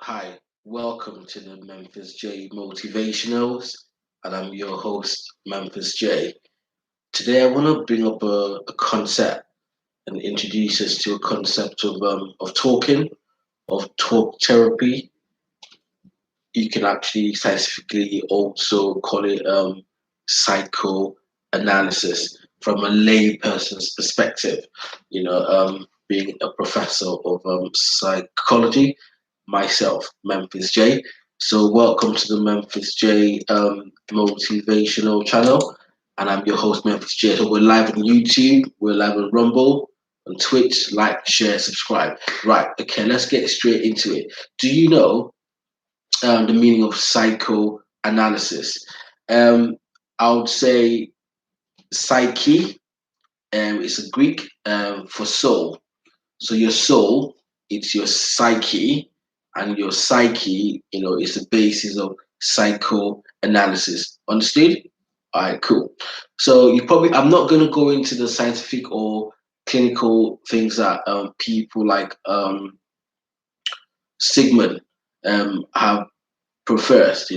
Hi, welcome to the Memphis J Motivationals, and I'm your host, Memphis J. Today, I want to bring up a concept and introduce us to a concept of talking, of talk therapy. You can actually scientifically also call it psychoanalysis from a layperson's perspective. Being a professor of psychology, myself, Memphis J. So, welcome to the Memphis J motivational channel, and I'm your host, Memphis J. So, we're live on YouTube, we're live on Rumble, on Twitch. Like, share, subscribe. Right, okay, let's get straight into it. Do you know the meaning of psychoanalysis? Um, I would say psyche is a Greek for soul. So your soul, it's your psyche, and your psyche, is the basis of psychoanalysis. Understood? All right, cool. So I'm not going to go into the scientific or clinical things that people like Sigmund have professed,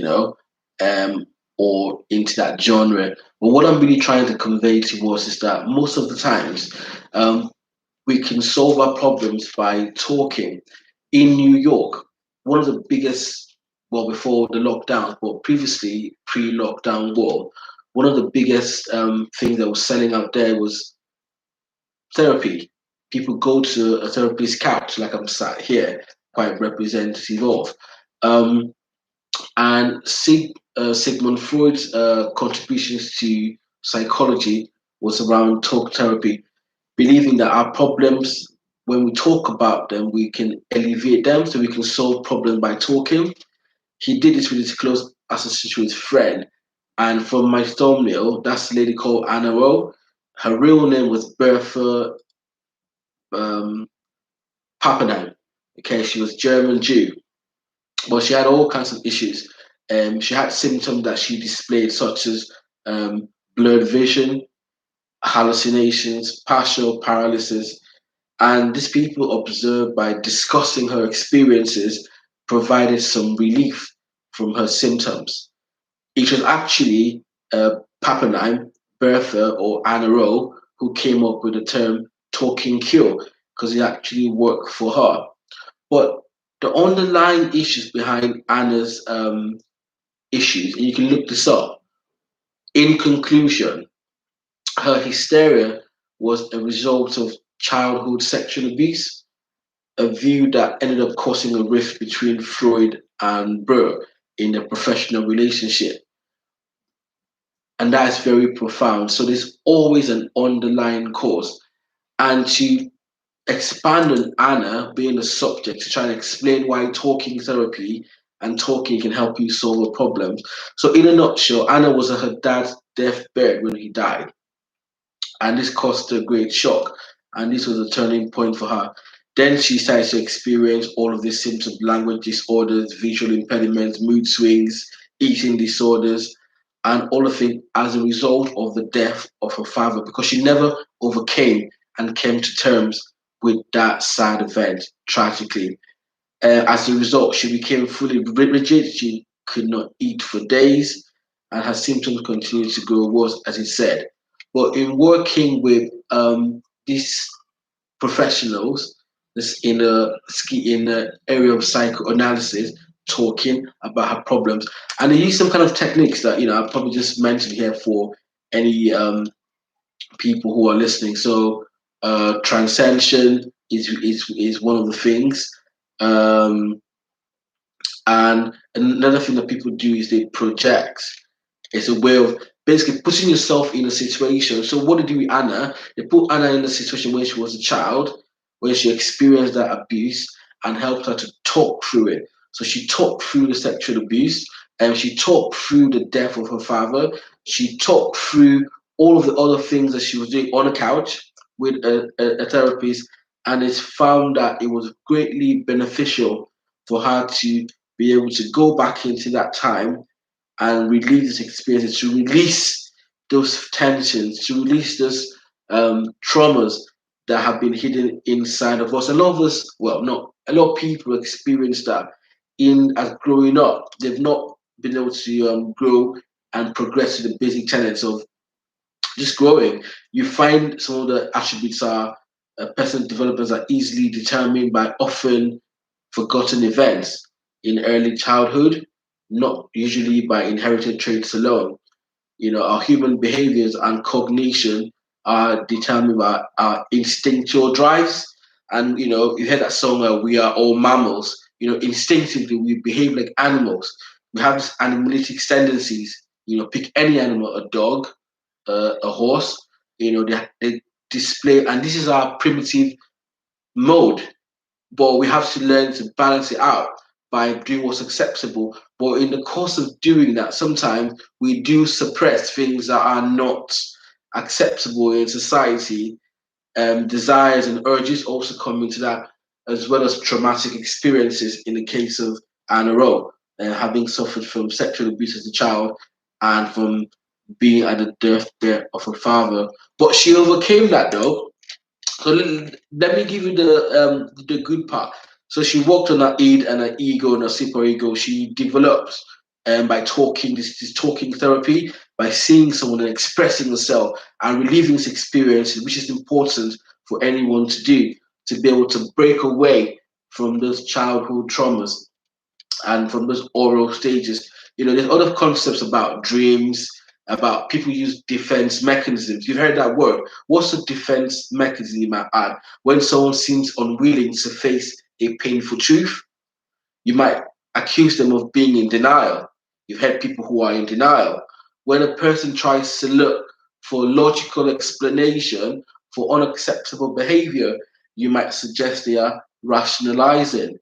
um, or into that genre. But what I'm really trying to convey to us is that most of the times, we can solve our problems by talking. In New York, one of the biggest, well, before the lockdown, but previously pre-lockdown world, one of the biggest things that was selling out there was therapy. People go to a therapist's couch, like I'm sat here, quite representative of. Um, and Sigmund Freud's contributions to psychology was around talk therapy, believing that our problems, when we talk about them, we can alleviate them, so we can solve problems by talking. He did this with his close associate with his friend. And from my thumbnail, that's a lady called Anna Rowe. Her real name was Bertha um, Pappenheim. Okay, she was German Jew, but she had all kinds of issues. She had symptoms that she displayed, such as blurred vision, hallucinations, partial paralysis, and these people observed by discussing her experiences provided some relief from her symptoms. It was actually Pappenheim, Bertha, or Anna Rowe who came up with the term talking cure because it actually worked for her. But the underlying issues behind Anna's issues, and you can look this up. In conclusion, her hysteria was a result of childhood sexual abuse, a view that ended up causing a rift between Freud and Burr in a professional relationship. And that is very profound. So there's always an underlying cause. And to expand on Anna being the subject, to try and explain why talking therapy and talking can help you solve a problem. So, in a nutshell, Anna was at her dad's deathbed when he died, and this caused her a great shock. And this was a turning point for her. Then she started to experience all of these symptoms: language disorders, visual impediments, mood swings, eating disorders, and all of it as a result of the death of her father, because she never overcame and came to terms with that sad event tragically. As a result, she became fully rigid. She could not eat for days, and her symptoms continued to grow worse, as he said. But in working with these professionals, this in the area of psychoanalysis, talking about her problems, and they use some kind of techniques that I probably just mentioned here for any people who are listening. So, transcension is one of the things. Um, and another thing that people do is they project. It's a way of basically putting yourself in a situation. So what did they do with Anna? They put Anna in a situation where she was a child, where she experienced that abuse, and helped her to talk through it. So she talked through the sexual abuse, and she talked through the death of her father. She talked through all of the other things that she was doing on a couch with a therapist, and it's found that it was greatly beneficial for her to be able to go back into that time and relieve these experiences, to release those tensions, to release those traumas that have been hidden inside of us. A lot of us, well, not a lot of people experience that in as growing up, they've not been able to grow and progress to the basic tenets of just growing. You find some of the attributes are personal developments are easily determined by often forgotten events in early childhood, not usually by inherited traits alone. You know, our human behaviors and cognition are determined by our instinctual drives. And, you know, you heard that song, We Are All Mammals. You know, instinctively, we behave like animals. We have these animalistic tendencies. You know, pick any animal, a dog, a horse, you know, they display, and this is our primitive mode, but we have to learn to balance it out by doing what's acceptable. But in the course of doing that, sometimes we do suppress things that are not acceptable in society. Desires and urges also come into that, as well as traumatic experiences in the case of Anna Rowe, having suffered from sexual abuse as a child and from being at the deathbed of her father. But she overcame that though, so let me give you the good part. So she worked on her id and her ego and her super ego. She develops by talking this talking therapy, by seeing someone and expressing herself and reliving this experience, which is important for anyone to do to be able to break away from those childhood traumas and from those oral stages. You know, there's other concepts about dreams, about people use defense mechanisms. You've heard that word. What's a defense mechanism, you might add? When someone seems unwilling to face a painful truth, you might accuse them of being in denial. You've heard people who are in denial. When a person tries to look for logical explanation for unacceptable behavior, you might suggest they are rationalizing.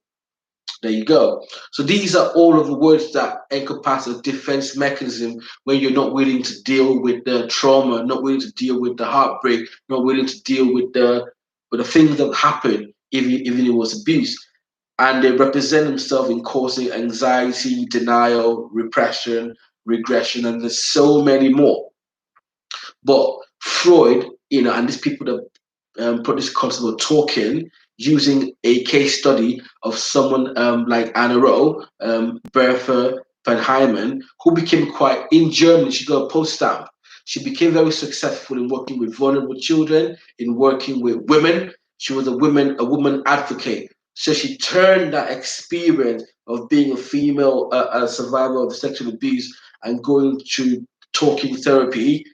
There you go. So these are all of the words that encompass a defense mechanism when you're not willing to deal with the trauma, not willing to deal with the heartbreak, not willing to deal with the things that happen, even if it was abuse. And they represent themselves in causing anxiety, denial, repression, regression, and there's so many more. But Freud, you know, and these people that put this concept of talking using a case study of someone like Anna Rowe, Bertha van Heiman, who became quite in Germany. She got a post stamp. She became very successful in working with vulnerable children, in working with women. She was a woman advocate. So she turned that experience of being a female, a survivor of sexual abuse, and going through talking therapy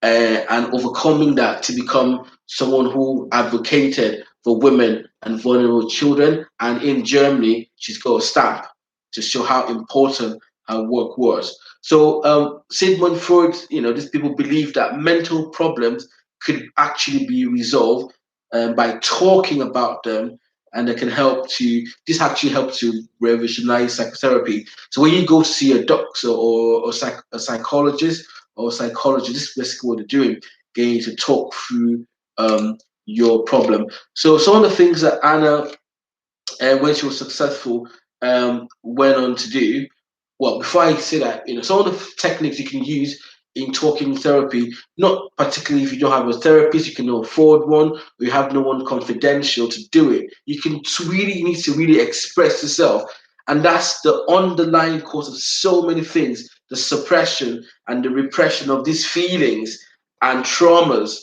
and overcoming that to become someone who advocated for women and vulnerable children. And in Germany, she's got a stamp to show how important her work was. So Sigmund Freud, you know, these people believe that mental problems could actually be resolved by talking about them, and they can help to. This actually helps to revolutionize psychotherapy. So when you go to see a doctor or a psychologist or psychologist, this is basically what they're doing, getting you to talk through your problem. So some of the things that Anna, when she was successful, went on to do. Well, before I say that, you know, some of the techniques you can use in talking therapy, not particularly if you don't have a therapist, you can afford one, or you have no one confidential to do it. You need to really express yourself. And that's the underlying cause of so many things, the suppression and the repression of these feelings and traumas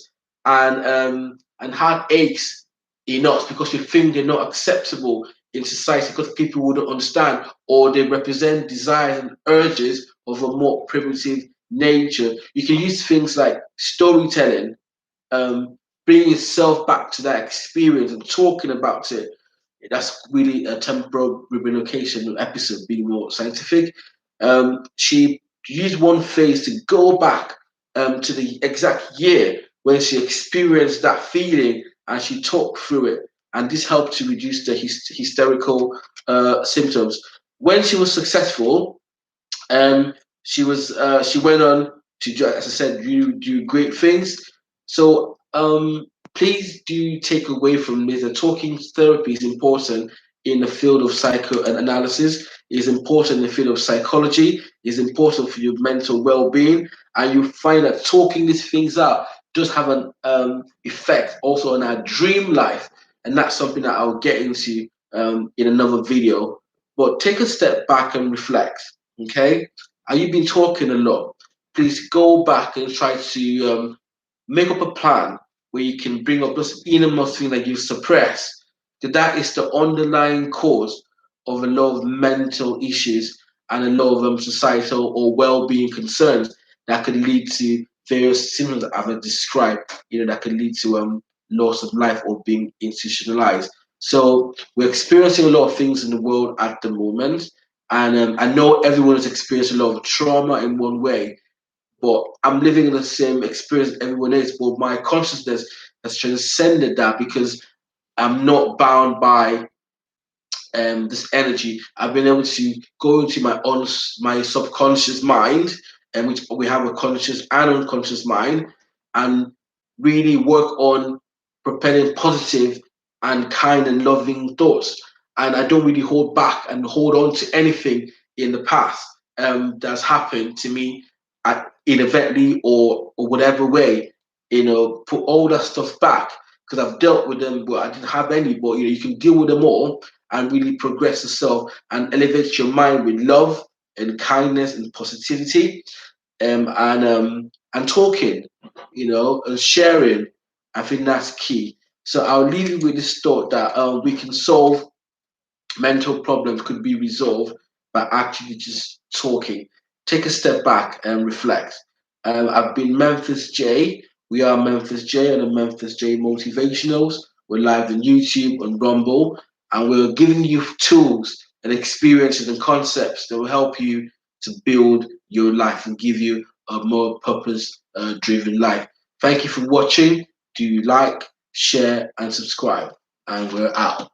and heartaches in us because we think they're not acceptable in society because people wouldn't understand, or they represent desires and urges of a more primitive nature. You can use things like storytelling, bringing yourself back to that experience and talking about it. That's really a temporal relocation episode, being more scientific. She used one phase to go back to the exact year when she experienced that feeling and she talked through it. And this helped to reduce the hysterical symptoms. When she was successful, she went on to, as I said, do great things. So please do take away from this that talking therapy is important in the field of psychoanalysis, is important in the field of psychology, is important for your mental well-being, and you find that talking these things out does have an effect also on our dream life, and that's something that I'll get into in another video. but take a step back and reflect. Okay, and you've been talking a lot. Please go back and try to make up a plan where you can bring up those innermost thing that you've suppressed. That is the underlying cause of a lot of mental issues and a lot of societal or well-being concerns that could lead to various symptoms that I've described. That could lead to loss of life or being institutionalized. So we're experiencing a lot of things in the world at the moment, and I know everyone has experienced a lot of trauma in one way, but I'm living in the same experience everyone is. But my consciousness has transcended that because I'm not bound by this energy. I've been able to go into my subconscious mind, and which we have a conscious and unconscious mind, and really work on propelling positive and kind and loving thoughts. And I don't really hold back and hold on to anything in the past that's happened to me inadvertently or whatever way. Put all that stuff back because I've dealt with them, but I didn't have any. But you can deal with them all and really progress yourself and elevate your mind with love and kindness and positivity, and talking, and sharing. I think that's key. So I'll leave you with this thought that we can solve mental problems, could be resolved by actually just talking. Take a step back and reflect. I've been Memphis J. We are Memphis J and the Memphis J Motivationals. We're live on YouTube and Rumble, and we're giving you tools and experiences and concepts that will help you to build your life and give you a more purpose driven life. Thank you for watching. Do you like, share, and subscribe? And we're out.